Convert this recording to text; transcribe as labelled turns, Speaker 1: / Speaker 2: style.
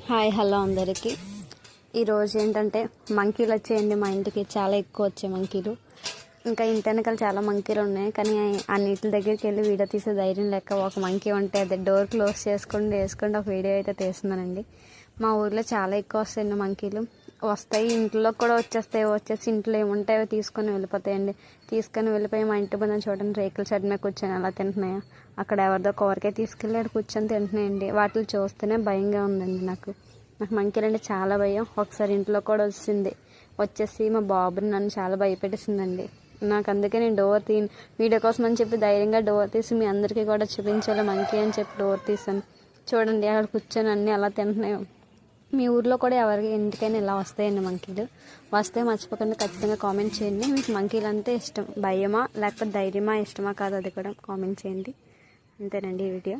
Speaker 1: Hi hello అందరికీ. ఈరోజు ఏంటంటే మంకీలు వచ్చేయండి మా ఇంటికి. చాలా ఎక్కువ వచ్చాయి మంకీలు. ఇంకా ఇంటి వెనకాల చాలా మంకీలు ఉన్నాయి, కానీ ఆ నీటి దగ్గరికి వెళ్ళి వీడియో తీసే ధైర్యం లేక ఒక మంకీ ఉంటే అదే డోర్ క్లోజ్ వేసుకుంటూ ఒక వీడియో అయితే తీస్తున్నానండి. మా ఊర్లో చాలా ఎక్కువ వస్తాయండి మంకీలు. వస్తాయి, ఇంట్లో కూడా వచ్చేసి ఇంట్లో ఏముంటాయో తీసుకొని వెళ్ళిపోతాయండి. తీసుకొని వెళ్ళిపోయి మా ఇంటి ముందు చూడండి, రేకుల షెడ్ మీద కూర్చొని అలా తింటున్నాయో. అక్కడ ఎవరిదో కూరకే తీసుకెళ్ళి అక్కడ కూర్చొని తింటున్నాయండి. వాటిని చూస్తేనే భయంగా ఉందండి. నాకు మంకీలు అంటే చాలా భయం. ఒకసారి ఇంట్లో కూడా వచ్చేసి మా బాబుని నన్ను చాలా భయపెట్టేసిందండి. నాకు అందుకే నేను వీడియో కోసం అని చెప్పి ధైర్యంగా డోర్ తీసి మీ అందరికీ కూడా చూపించాలి మంకీ అని చెప్పి డోర్ తీసాను. చూడండి అక్కడ కూర్చొని అన్నీ అలా తింటున్నాయి. మీ ఊర్లో కూడా ఎవరికి ఇంటికైనా ఇలా వస్తాయండి మంకీలు? వస్తే మర్చిపోకుండా ఖచ్చితంగా కామెంట్ చేయండి. మీకు మంకీలు అంటే ఇష్టం, భయమా లేకపోతే ధైర్యమా, ఇష్టమా కాదు అది కూడా కామెంట్ చేయండి. అంతేనండి ఈ వీడియో.